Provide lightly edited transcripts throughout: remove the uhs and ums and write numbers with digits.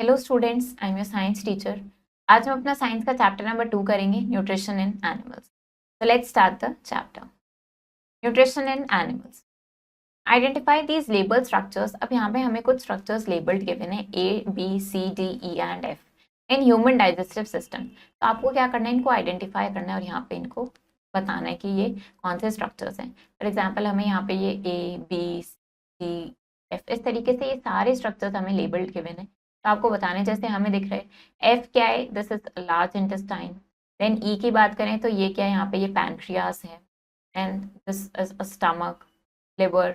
Hello students, I am your science teacher. आज हम अपना साइंस का चैप्टर नंबर 2 करेंगे, nutrition in animals. So let's start the chapter. Nutrition in animals. Identify these label structures. अब यहाँ पे हमें कुछ स्ट्रक्चर्स लेबल्ड गिवन है A, B, C, D, E and F in human digestive system. तो आपको क्या करना है, इनको आइडेंटिफाई करना है और यहाँ पे इनको बताना है कि ये कौन से स्ट्रक्चर्स हैं। फॉर एग्जाम्पल हमें यहाँ पे ये A, B, C, F इस तरीके से ये सारे स्ट्रक्चर्स हमें लेबल्ड गिवन है। तो आपको बताने जैसे हमें दिख रहे हैं F क्या है, this is large intestine. Then E की बात करें तो ये क्या है, यहाँ पे ये पैनक्रियास है। And this is stomach, liver,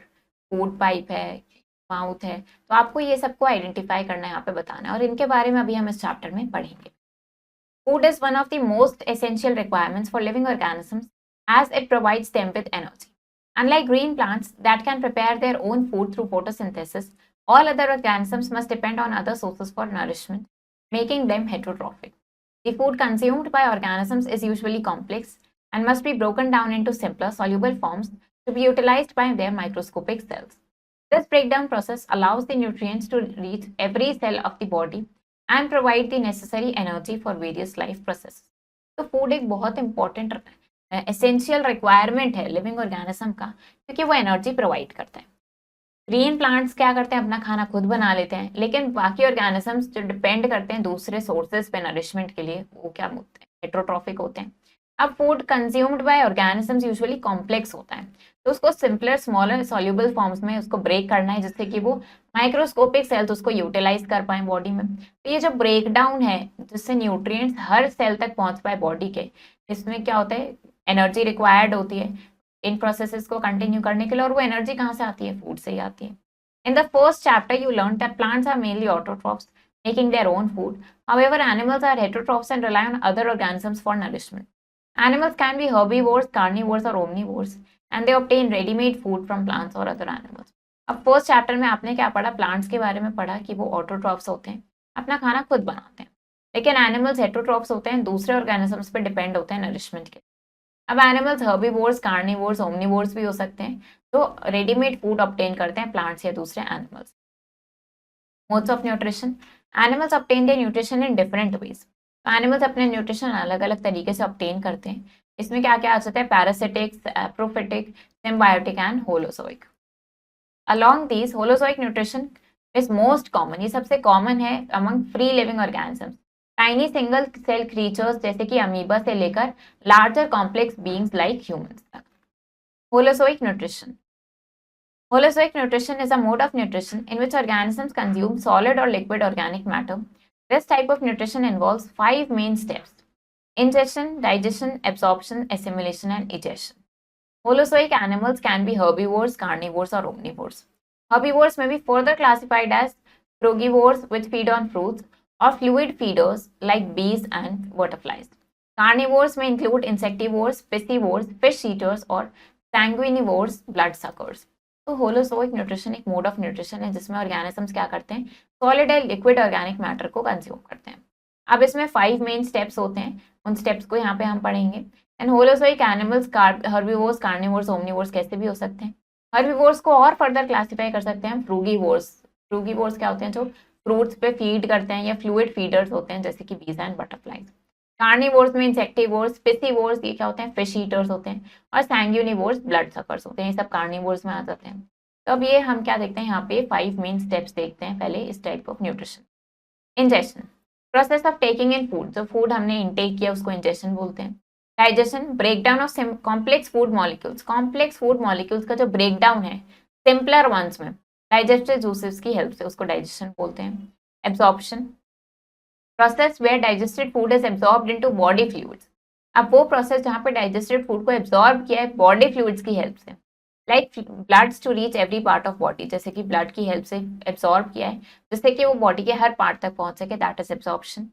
food pipe है, माउथ है। तो आपको ये सबको आइडेंटिफाई करना है, यहाँ पे बताना है और इनके बारे में अभी हम इस चैप्टर में पढ़ेंगे। Food is one of the most essential requirements for living organisms as it provides them with energy. Unlike green plants that can prepare their own food through photosynthesis, all other organisms must depend on other sources for nourishment, making them heterotrophic. The food consumed by organisms is usually complex and must be broken down into simpler, soluble forms to be utilized by their microscopic cells. This breakdown process allows the nutrients to reach every cell of the body and provide the necessary energy for various life processes. तो food एक बहुत important essential requirement है living organism का, क्योंकि वो energy provide करता है। Green plants क्या करते हैं, अपना खाना खुद बना लेते हैं, लेकिन बाकी ऑर्गेनिजम्स जो डिपेंड करते हैं दूसरे सोर्सेज पे नरिशमेंट के लिए, वो क्या होते हैं, हेट्रोट्रॉफिक होते हैं। अब food consumed by organisms usually complex होता है, तो उसको सिंपलर स्मॉलर सॉल्युबल फॉर्म्स में उसको ब्रेक करना है, जिससे कि वो माइक्रोस्कोपिक सेल्स उसको यूटिलाइज कर पाए बॉडी में। तो ये जो ब्रेक डाउन है, जिससे न्यूट्रिएंट्स हर सेल तक पहुंच पाए बॉडी के, इसमें क्या होता है, एनर्जी रिक्वायर्ड होती है इन प्रोसेसेस को कंटिन्यू करने के लिए, और वो एनर्जी कहाँ से आती है, फूड से ही आती है। In the first chapter you learn that plants are mainly autotrophs, making their own food. However, animals are heterotrophs and rely on other organisms for nourishment. Animals can be herbivores, carnivores or omnivores, and they obtain ready-made food from plants or other animals. अब first chapter में आपने क्या पढ़ा, plants के बारे में पढ़ा कि वो ऑटोट्रॉफ्स होते हैं, अपना खाना खुद बनाते हैं, लेकिन एनिमल्स हेटेरोट्रॉफ्स होते हैं, दूसरे ऑर्गेनिजम्स पे डिपेंड होते हैं नरिशमेंट के। अब एनिमल्स हर्बीवोर्स, कार्निवोर्स, ओमनिवोर्स भी हो सकते हैं, जो रेडीमेड फूड ऑब्टेन करते हैं प्लांट्स या दूसरे animals. Modes of nutrition, animals obtain their nutrition in different ways. तो एनिमल्स अपने न्यूट्रिशन अलग अलग तरीके से ऑब्टेन करते हैं। इसमें क्या क्या आ जाता है, parasitic, saprophytic, symbiotic and holozoic. Along these holozoic nutrition is most common, ये सबसे कॉमन है among free living organisms, tiny single cell creatures जैसे कि अमीबा से लेकर larger complex beings like humans तक। Holozoic nutrition, Holozoic nutrition is a mode of nutrition in which organisms consume solid or liquid organic matter. This type of nutrition involves 5 main steps: ingestion, digestion, absorption, assimilation, and egestion. Holozoic animals can be herbivores, carnivores, or omnivores. Herbivores may be further classified as frugivores, which feed on fruits, or fluid feeders like bees and butterflies. Carnivores may include insectivores, piscivores, fish eaters, or sanguinivores, bloodsuckers. तो holozoic nutrition एक mode of nutrition है जिसमें organisms क्या करते हैं, solid या liquid organic matter को consume करते हैं। अब इसमें 5 मेन स्टेप्स होते हैं, उन स्टेप्स को यहाँ पे हम पढ़ेंगे। And holozoic animals herbivores, carnivores, omnivores कैसे भी हो सकते हैं। हर्बीवोर्स को और फर्दर क्लासीफाई कर सकते हैं हम फ्रूगीवोर्स। फ्रूगीवोर्स क्या होते हैं, जो फ्रूट्स पे फीड करते हैं या फ्लूइड फीडर्स होते हैं जैसे कि बीज एंड बटरफ्लाइज। कार्निवोर्स में इंसेक्टिवोर्स, पिसीवोर्स ये क्या होते हैं, फिश ईटर्स होते हैं, और सैंग्यूनिवोर्स ब्लड सकर्स होते हैं, ये सब कार्निवोर्स में आ जाते हैं। तो अब ये हम क्या देखते हैं, यहाँ पे 5 मेन स्टेप्स देखते हैं पहले इस type of nutrition. Ingestion, process of taking in food, जो फूड हमने इनटेक किया उसको इंजेशन बोलते हैं। Digestion, breakdown of complex food molecules, complex food molecules का जो ब्रेकडाउन है सिंपलर वंस में डाइजेस्टिव जूसेस की हेल्प से, उसको डाइजेशन बोलते हैं। Absorption, process where digested food is absorbed into body fluids. अब वो प्रोसेस जहाँ पे डाइजेस्टेड फूड को एब्जॉर्ब किया है बॉडी फ्लूइड्स की हेल्प से, like bloods to reach every part of body, जैसे कि ब्लड की हेल्प से एब्जॉर्ब किया है जिससे कि वो बॉडी के हर पार्ट तक पहुंच सके, that is absorption.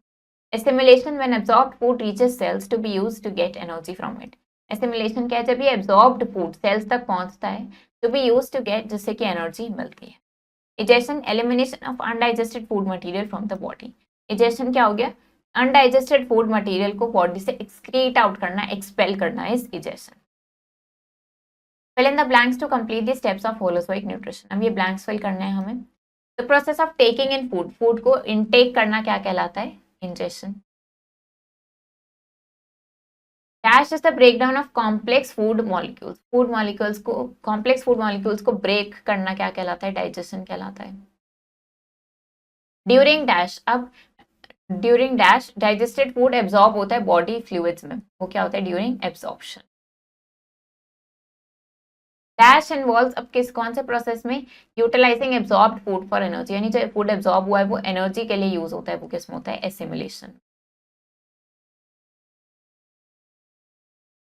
Assimilation, when absorbed food reaches cells to be used to get energy from it. Assimilation क्या है, जब ये एब्जॉर्ब्ड फूड सेल्स तक पहुंचता है to be used to get, जिससे कि एनर्जी मिलती है। Egestion, elimination of undigested food material from the body. Egestion क्या हो गया, अनडाइजेस्टेड फूड मटेरियल को बॉडी से एक्सक्रीट आउट करना, एक्सपेल करना is egestion. Fill in the blanks to complete the steps of holozoic nutrition. अब ये ब्लैंक्स फिल करने हैं हमें। The process of taking in food, food को इनटेक करना क्या कहलाता है? Ingestion. Dash is the breakdown of complex food molecules, food molecules को, कॉम्प्लेक्स फूड मॉलिक्यूल्स को ब्रेक करना क्या कहलाता है? डाइजेशन कहलाता है। ड्यूरिंग डैश, अब during dash digested food absorb होता है बॉडी फ्लूइड्स में, वो क्या होता है? During absorption. डैश इन्वॉल्व्स, अब किस कौन से प्रोसेस में? Utilizing absorbed food for energy, यानी जो फूड एब्जॉर्ब हुआ है वो एनर्जी के लिए यूज होता है, वो किस में होता है? Assimilation.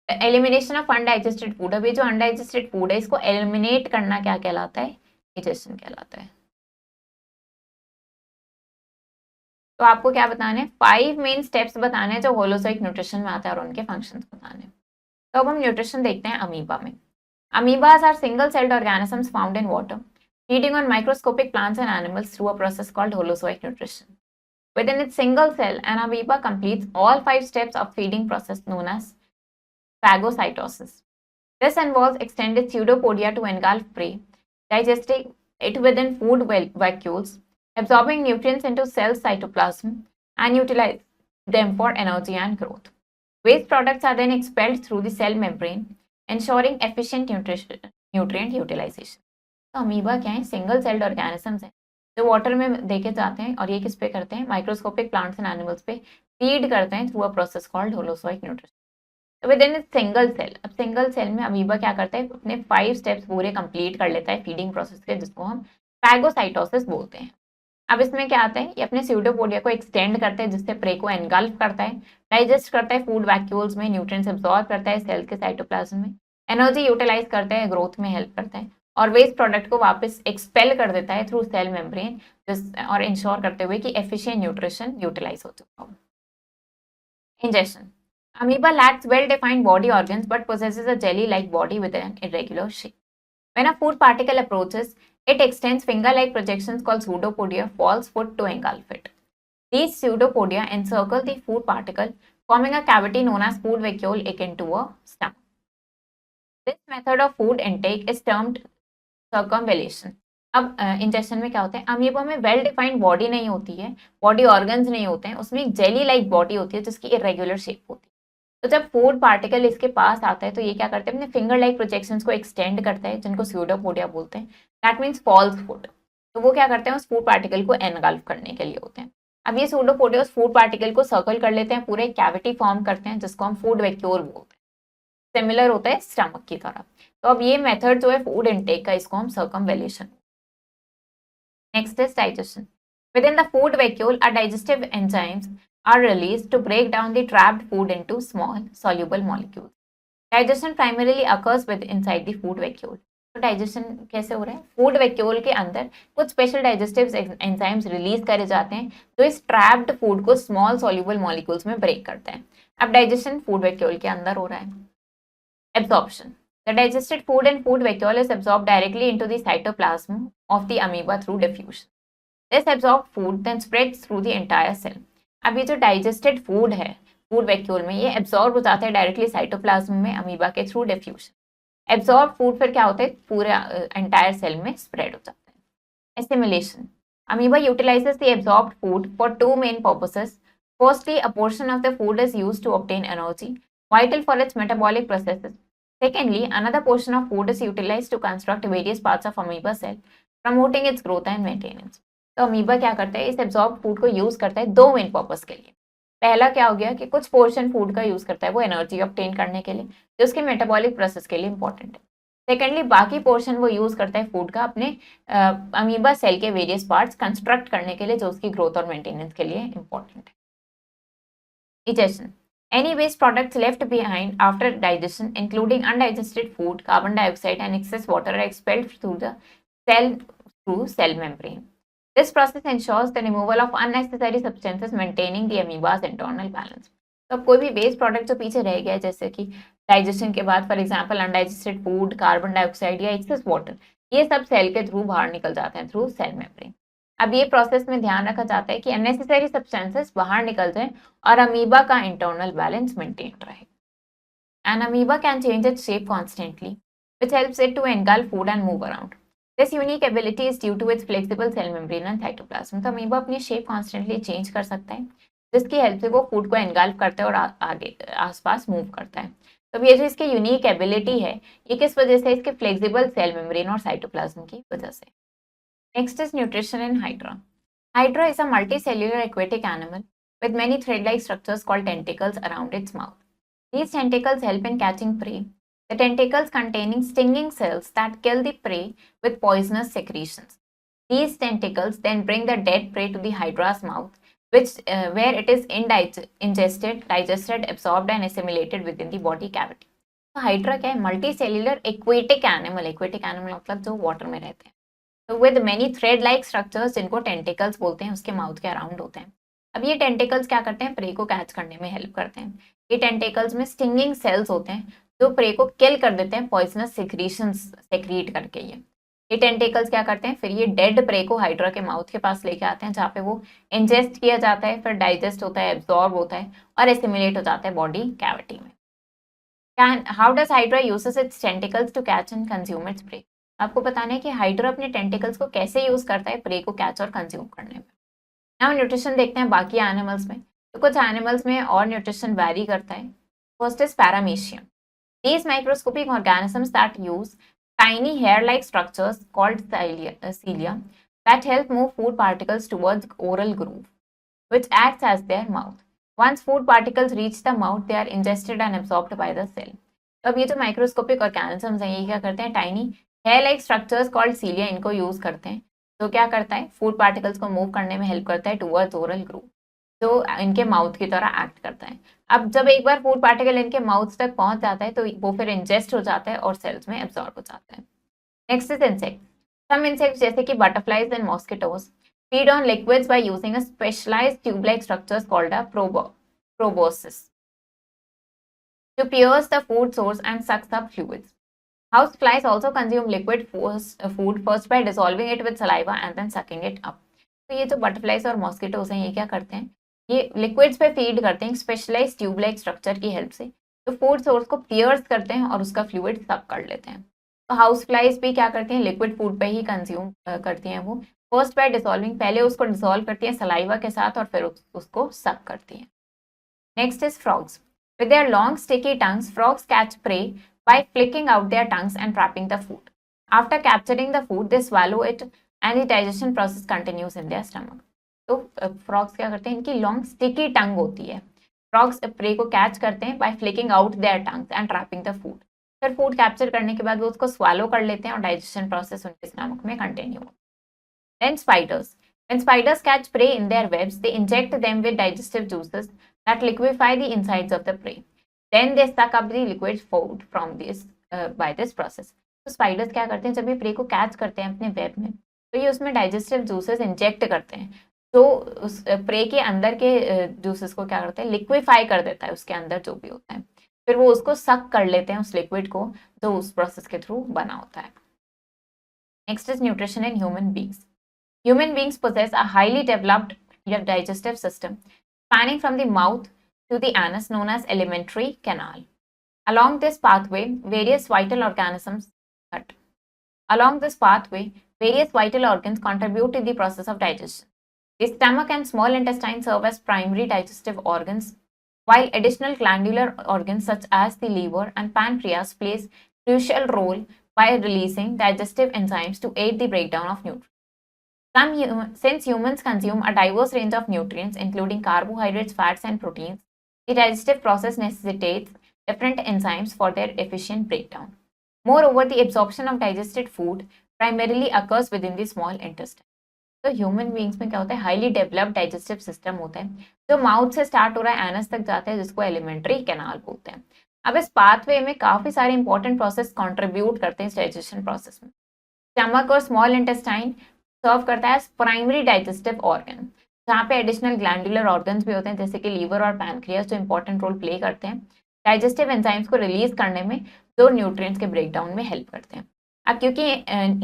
Elimination of undigested food, अब ये जो अनडाइजेस्टेड फूड है इसको एलिमिनेट करना क्या कहलाता है? डाइजेशन कहलाता है। तो आपको क्या बताना है? 5 मेन स्टेप्स बताने हैं जो होलोजोइक न्यूट्रिशन में आता है और उनके फंक्शंस बताने हैं। तो अब हम न्यूट्रिशन देखते हैं अमीबा में। Amoebas are single-celled organisms found in water, feeding on microscopic plants and animals through a process called holozoic nutrition. Within its single cell, an amoeba completes all 5 steps of feeding process known as phagocytosis. This involves extended pseudopodia to engulf prey, digesting it within food vacuoles, absorbing nutrients into cell cytoplasm, and utilize them for energy and growth. Waste products are then expelled through the cell membrane, ensuring efficient nutrient utilization. तो amoeba क्या है? Single celled organisms हैं जो water में देखे जाते हैं और ये किस पे करते हैं? माइक्रोस्कोपिक प्लांट्स एंड एनिमल्स पे फीड करते हैं through a process called holozoic nutrition. तो विद इन सिंगल सेल, अब सिंगल सेल में अमीबा क्या करता है? अपने 5 स्टेप्स पूरे कंप्लीट कर लेता है फीडिंग प्रोसेस के, जिसको हम फैगोसाइटोसिस बोलते हैं। अब इसमें क्या आता है? ये अपने स्यूडोपोडिया को एक्सटेंड करता है जिससे प्रे को एनगल्फ करता है, डाइजेस्ट करता है फूड वैक्यूल्स में, न्यूट्रिएंट्स एब्जॉर्ब करता है सेल के साइटोप्लाज्म में, एनर्जी यूटिलाइज करता है, ग्रोथ में हेल्प करता है और वेस्ट प्रोडक्ट को वापस एक्सपेल कर देता है थ्रू सेल मेम्ब्रेन और इंश्योर करते हुए कि एफिशिएंट न्यूट्रिशन यूटिलाइज हो चुका हो। Injection, amoeba lacks well-defined body organs but possesses a jelly-like body with an irregular shape. When a food particle approaches, it extends finger-like projections called pseudopodia, false foot to engulf it. These pseudopodia encircle the food particle, forming a cavity known as food vacuole akin to a stomach. This method of food intake is termed circumvallation. अब injection में क्या होता है? Amoeba में well defined body नहीं होती है, body organs नहीं होते हैं, उसमें एक जेली लाइक बॉडी होती है जिसकी इरेगुलर शेप होती है। तो जब फूड पार्टिकल इसके पास आता है तो ये क्या करते हैं? अपने फिंगर लाइक प्रोजेक्शंस को एक्सटेंड करता है जिनको स्यूडोपोडिया बोलते हैं। That means false food. तो वो क्या करते हैं? उस फूड पार्टिकल को एनगल्फ करने के लिए होते हैं। अब ये स्यूडोपोडिया उस फूड पार्टिकल को सर्कल कर लेते हैं, पूरे कैविटी फॉर्म करते हैं जिसको हम फूड वैक्यूल बोलते हैं, सिमिलर होता है स्टमक की तरह। तो अब ये मेथड जो है फूड इनटेक का, इसको हम circumvallation. Next is digestion. Within the food vacuole, our digestive enzymes are released to break down the trapped food into small, soluble molecules. Digestion primarily occurs inside the food vacuole. तो digestion कैसे हो रहा है? Food vacuole के अंदर कुछ special digestive enzymes release करे जाते हैं जो इस ट्रैप्ड फूड को स्मॉल सॉल्युबल मॉलिक्यूल्स में ब्रेक करते हैं। अब डाइजेशन फूड वैक्यूल के अंदर हो रहा है। Absorption, the digested food in food vacuole is absorbed directly into the cytoplasm of the amoeba through diffusion. This absorbed food then spreads through the entire cell. अब ये जो डाइजेस्टेड फूड है food vacuole में, ये absorb हो जाता है directly cytoplasm में अमीबा के थ्रू डिफ्यूजन। एब्जॉर्ब फूड फिर क्या होता है? पूरे एंटायर सेल में स्प्रेड हो जाता है। Assimilation, amoeba utilizes the absorbed food for 2 main purposes. Firstly, a portion of the food is used to obtain energy, vital for its metabolic processes. Secondly, another portion of food is utilized to construct various parts of amoeba cell, promoting its growth and maintenance. तो amoeba क्या करता है? इस absorb food को use करता है 2 main purpose के लिए। पहला क्या हो गया कि कुछ पोर्शन फूड का यूज करता है वो एनर्जी ऑब्टेन करने के लिए जो उसके मेटाबॉलिक प्रोसेस के लिए इंपॉर्टेंट है। सेकेंडली, बाकी पोर्शन वो यूज करता है फूड का अपने अमीबा सेल के वेरियस पार्ट्स कंस्ट्रक्ट करने के लिए जो उसकी ग्रोथ और मेंटेनेंस के लिए इंपॉर्टेंट है। Digestion. Any waste products left behind after digestion, including undigested food, carbon dioxide, and excess water, are expelled through the cell membrane. This process ensures the removal of unnecessary substances, maintaining the amoeba's internal balance. तो कोई भी waste product जो पीछे रह गया है जैसे कि डाइजेशन के बाद for example undigested food, carbon dioxide या एक्सेस वाटर, ये सब सेल के थ्रू बाहर निकल जाते हैं थ्रू सेल मेम्ब्रेन। अब ये प्रोसेस में ध्यान रखा जाता है कि अननेसेसरी सब्सटेंसेस बाहर निकल जाएं और अमीबा का इंटरनल बैलेंस मेंटेन रहे। An amoeba can change its shape constantly, which helps it to engulf food and move around. This unique ability is due to its flexible cell membrane and cytoplasm. तो amoeba अपनी shape constantly change कर सकता है, जिसकी help से वो food को engulf करता है और आगे आसपास मूव करता है। तो ये जो इसकी यूनिक एबिलिटी है, ये किस वजह से? इसके फ्लेक्सिबल सेल मेम्ब्रेन और साइटोप्लाज्म की वजह से। Next is nutrition in hydra. Hydra is a multicellular aquatic animal with many thread-like structures called tentacles around its mouth. These tentacles help in catching prey. The tentacles containing stinging cells that kill the prey with poisonous secretions. These tentacles then bring the dead prey to the hydra's mouth, where it is ingested, digested, absorbed, and assimilated within the body cavity. तो hydra क्या है? Multi cellular aquatic animal. Aquatic animal मतलब जो water में रहते हैं। तो with many thread like structures, जिनको टेंटिकल्स बोलते हैं, उसके माउथ के अराउंड होते हैं। अब ये टेंटिकल्स क्या करते हैं? प्रे को कैच करने में हेल्प करते हैं। ये टेंटिकल्स में स्टिंगिंग सेल्स होते हैं जो प्रे को किल कर देते हैं पॉइजनस सिक्रीशंस सेक्रीट करके। ये टेंटिकल्स क्या करते हैं? फिर ये डेड प्रे को हाइड्रा के माउथ के पास लेके आते हैं, जहाँ पे वो इंजेस्ट किया जाता है, फिर डाइजेस्ट होता है, एब्जॉर्ब होता है और एसिमिलेट हो जाता है बॉडी कैविटी में। How does hydra uses its tentacles to catch and consume its prey? आपको बताना है कि हाइड्रा अपने टेंटिकल्स को कैसे यूज करता है प्रे को कैच और कंज्यूम करने में। नाउ न्यूट्रिशन देखते हैं बाकी एनिमल्स में। तो कुछ एनिमल्स में और न्यूट्रिशन वैरी करता है। First is paramecium. These microscopic organisms that use tiny hair like structures called cilia that help move food particles towards oral groove, which acts as their mouth. Once food particles reach the mouth, they are ingested and absorbed by the cell. तो अब ये जो microscopic organisms हैं, ये क्या करते हैं? Tiny hair like structures called cilia, इनको यूज करते हैं। तो क्या करता है? फूड पार्टिकल्स को मूव करने में हेल्प करता है टुवर्ड्स ओरल ग्रूव, जो इनके माउथ की तरह एक्ट करता है। अब जब एक बार फूड पार्टिकल इनके माउथ तक पहुंच जाता है, तो वो फिर इंजेस्ट हो जाता है और सेल्स में एब्जॉर्ब हो जाता है। Next is insect. Some insects जैसे कि butterflies and mosquitoes feed on liquids by using a specialized tube-like structures called a proboscis to pierce the food source and sucks up fluids. Houseflies also consume liquid food first by dissolving it with saliva and then sucking it up. तो ये जो butterflies और mosquitoes हैं, ये क्या करते हैं? ये लिक्विड्स पे फीड करते हैं स्पेशलाइज ट्यूब लाइक स्ट्रक्चर की हेल्प से, तो फूड सोर्स को पियर्स करते हैं और उसका फ्लूइड सक कर लेते हैं। तो हाउस फ्लाइज भी क्या करती हैं? लिक्विड फूड पे ही कंज्यूम करती हैं वो। फर्स्ट बाय डिसॉल्विंग, पहले उसको डिसॉल्व करती हैं सलाइवा के साथ और फिर उसको सक करती हैं। Next is frogs. With their long sticky tongues, frogs catch prey by flicking out their tongues and trapping the food. After capturing the food, they swallow it and the digestion process continues in their stomach. तो frogs क्या करते हैं? इनकी long sticky tongue होती है। Frogs pray को catch करते हैं by flicking out their tongues and trapping the food. फिर फूड कैप्चर करने के बाद वो उसको स्वालो कर लेते हैं और डाइजेशन प्रोसेस उनके स्टमक में कंटिन्यू होता है। Then spiders. When spiders catch prey in their webs, they inject them with digestive juices that liquefy the insides of the prey. Then they suck up the liquid food from this by this process. तो spiders क्या करते हैं? जब ये pray को catch करते हैं अपने वेब में, तो ये उसमें डाइजेस्टिव जूसेस इंजेक्ट करते हैं, तो उस प्रे के अंदर के जूसेस को क्या करते हैं? लिक्विफाई कर देता है उसके अंदर जो भी होता है। फिर वो उसको सक कर लेते हैं उस लिक्विड को, जो उस प्रोसेस के थ्रू बना होता है। Next is nutrition in human beings. Human beings possess a highly developed digestive system spanning from the mouth to the anus, known as alimentary canal. Along this pathway, various vital organs contribute to the process of digestion. The stomach and small intestine serve as primary digestive organs, while additional glandular organs such as the liver and pancreas plays crucial role by releasing digestive enzymes to aid the breakdown of nutrients. Since humans consume a diverse range of nutrients, including carbohydrates, fats, and proteins, the digestive process necessitates different enzymes for their efficient breakdown. Moreover, the absorption of digested food primarily occurs within the small intestine. तो human beings में क्या होता है? Highly developed digestive system होता है, जो mouth से start हो रहा है, एनस तक जाता है, जिसको एलिमेंट्री कैनाल बोलते हैं। अब इस पाथवे में काफी सारे इंपॉर्टेंट प्रोसेस कंट्रीब्यूट करते हैं इस डाइजेशन प्रोसेस में। स्टमक और स्मॉल इंटेस्टाइन सर्व करता है प्राइमरी डाइजेस्टिव ऑर्गन, जहाँ पे एडिशनल ग्लैंडुलर ऑर्गन्स भी होते हैं, जैसे कि लीवर और पैनक्रियास, जो इंपॉर्टेंट रोल प्ले करते हैं डाइजेस्टिव एंजाइम्स को रिलीज करने में, जो न्यूट्रिएंट्स के ब्रेकडाउन में हेल्प करते हैं। अब क्योंकि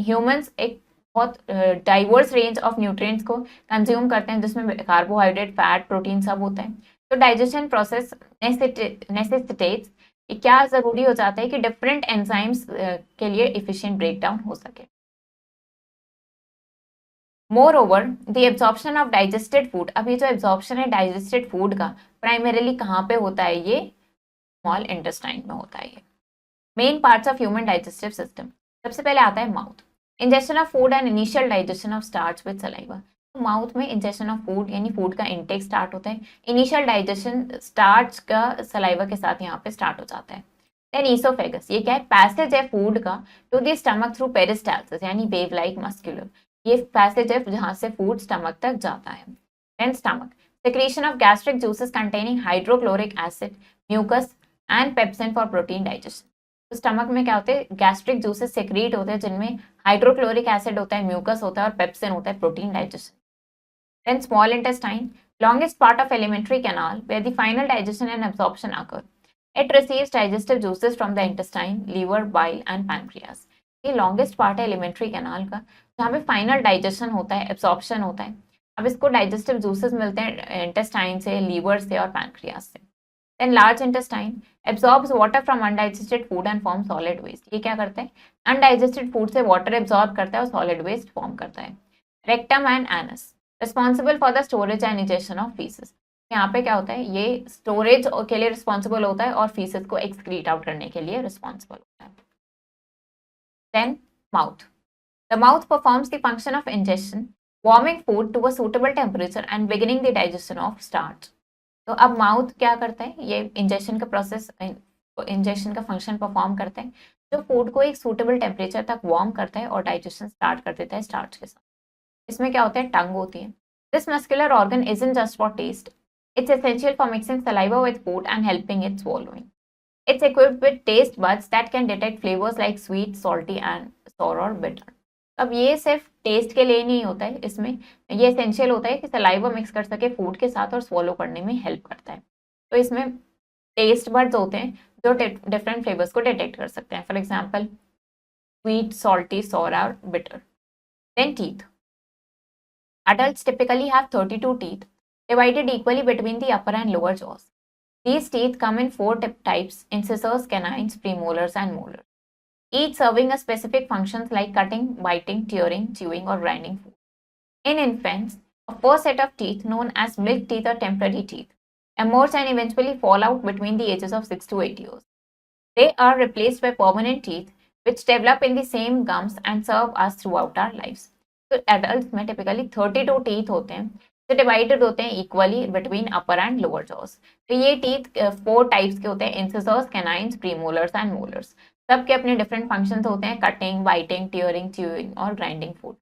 ह्यूमंस एक बहुत डाइवर्स रेंज ऑफ न्यूट्रिएंट्स को कंज्यूम करते हैं, जिसमें कार्बोहाइड्रेट, फैट, प्रोटीन सब होता है, तो डाइजेशन प्रोसेस नेसेसिटेट्स क्या जरूरी हो जाता है कि डिफरेंट एंजाइम्स के लिए इफिशिएंट ब्रेकडाउन हो सके। More over the absorption of digested food, अब ये जो एब्जॉर्प्शन है डाइजेस्टेड फूड का प्राइमरीली कहाँ पे होता है, ये स्मॉल इंटेस्टाइन में होता है। ये main parts of human digestive system, सबसे पहले आता है mouth, injection of food and initial digestion of starch with saliva. तो माउथ में इंजेक्शन ऑफ फूड यानी फूड का इनटेक स्टार्ट होता है, इनिशियल डाइजेशन स्टार्च का सलाइवा के साथ यहाँ पे स्टार्ट हो जाता है। देन ईसोफेगस, ये क्या है, पैसेज है फूड का to the stomach through peristalsis यानी वेव लाइक मस्कुलर, ये पैसेज है जहाँ से फूड स्टमक तक जाता है। Then stomach, secretion of gastric juices containing hydrochloric acid, mucus and pepsin for protein digestion। तो स्टमक में क्या होते हैं, गैस्ट्रिक जूसेस सेक्रीट होते हैं जिनमें हाइड्रोक्लोरिक एसिड होता है, म्यूकस होता है और पेप्सिन होता है, protein digestion. Then small intestine, longest part of alimentary canal where the final digestion and absorption occur, it receives digestive juices from the intestine, liver, bile and pancreas। ये longest part है alimentary canal का जहाँ पे final digestion होता है, absorption होता है। अब इसको डाइजेस्टिव जूसेस मिलते हैं इंटेस्टाइन से, लीवर से और पैंक्रियास से। Then large intestine absorbs water from undigested food and form solid waste, ये क्या करता है, अनडाइजेस्टेड फूड से वाटर एब्जॉर्ब करता है और सॉलिड वेस्ट फॉर्म करता है। Rectum and anus responsible for the storage and injection of faeces, यहाँ पे क्या होता है, ये स्टोरेज के लिए रिस्पॉन्सिबल होता है और फीसेस को एक्सक्रीट आउट करने के लिए रिस्पॉन्सिबल होता है। Then mouth, the mouth performs the function of injection, warming food to a suitable temperature and beginning the digestion of starch। तो अब माउथ क्या करता है, ये इंजेक्शन का प्रोसेस, इंजेक्शन का फंक्शन परफॉर्म करता है जो फूड को एक सूटेबल टेम्परेचर तक वार्म करता है और डाइजेशन स्टार्ट कर देता है स्टार्च के साथ। इसमें क्या होता है, टंग होती है। This muscular organ isn't just for taste, it's essential for mixing saliva with food and helping it swallowing। It's equipped with taste buds that can detect flavors like sweet, salty and sour or bitter। अब ये सिर्फ test के लिए नहीं होता है, इसमें ये एसेंशियल होता है कि सलाइवा मिक्स कर सके फूड के साथ और स्वॉलो करने में हेल्प करता है। तो इसमें टेस्ट बड्स होते हैं जो डिफरेंट फ्लेवर्स को डिटेक्ट कर सकते हैं, for example sweet, salty, sour और bitter. Then teeth, adults typically have 32 teeth divided equally between the upper and lower jaws। These teeth come in four types: incisors, canines, premolars and molars, each serving a specific functions like cutting, biting, tearing, chewing or grinding food। In infants, a first set of teeth known as milk teeth or temporary teeth emerge and eventually fall out between the ages of 6 to 8 years। They are replaced by permanent teeth which develop in the same gums and serve us throughout our lives। तो adult में typically 32 teeth होते हैं जो divided होते हैं equally between upper and lower jaws. तो ये teeth 4 types के होते हैं: incisors, canines, premolars and molars. सबके अपने डिफरेंट फंक्शंस होते हैं: कटिंग, बाइटिंग, टियरिंग, च्यूइंग और ग्राइंडिंग फूड।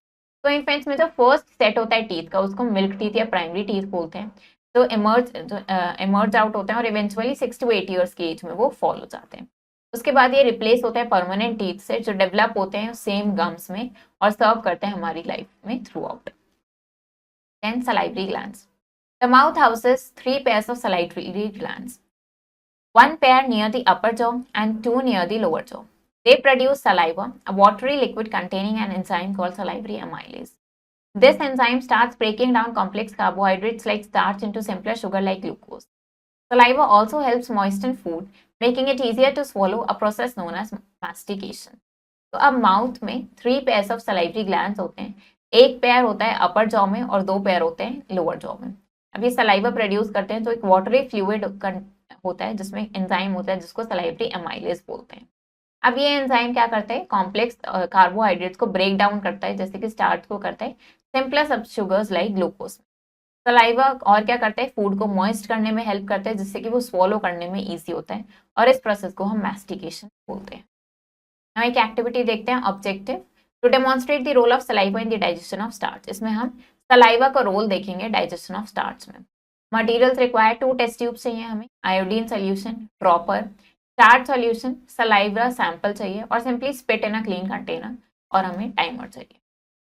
तो इन्फेंट्स में जो फर्स्ट सेट होता है टीथ का उसको मिल्क टीथ या प्राइमरी टीथ बोलते हैं, जो इमर्ज आउट होते हैं और इवेंचुअली 6 to 8 ईयर्स की एज में वो फॉल हो जाते हैं। उसके बाद ये रिप्लेस होते हैं परमानेंट टीथ से जो डेवलप होते हैं सेम गम्स में और सर्व करते हैं हमारी लाइफ में throughout. Then salivary glands, the mouth houses 3 pairs of salivary glands, 1 pair near the upper jaw and 2 near the lower jaw। They produce saliva, a watery liquid containing an enzyme called salivary amylase। This enzyme starts breaking down complex carbohydrates like starch into simpler sugar like glucose। Saliva also helps moisten food, making it easier to swallow, a process known as mastication। तो अब mouth में 3 pairs of salivary glands होते हैं, एक pair होता है अपर jaw में और 2 पेयर होते हैं लोअर जॉ में। अब ये सलाइवा प्रोड्यूस करते हैं तो एक वाटरी फ्लूइड होता है जिसमें एंजाइम होता है जिसको सलाइवरी एमाइलेज बोलते हैं। अब ये एंजाइम क्या करता है, कॉम्प्लेक्स कार्बोहाइड्रेट्स को ब्रेक डाउन करता है जैसे कि स्टार्च को करता है सिंपलर सब शुगर्स लाइक ग्लूकोज। सलाइवा और क्या करता है, फूड को मॉइस्ट करने में हेल्प करता है जिससे कि वो स्वॉलो करने में ईजी होता है और इस प्रोसेस को हम मैस्टिकेशन बोलते हैं। now एक एक्टिविटी देखते हैं, objective to demonstrate the role of saliva in the digestion of starch. इसमें हम सलाइवा का रोल देखेंगे डाइजेशन ऑफ स्टार्च में। मटेरियल्स रिक्वायर्ड 2 टेस्ट ट्यूब चाहिए हमें, iodine solution, dropper, starch solution, saliva sample चाहिए और simply spit in a clean container और हमें टाइमर चाहिए।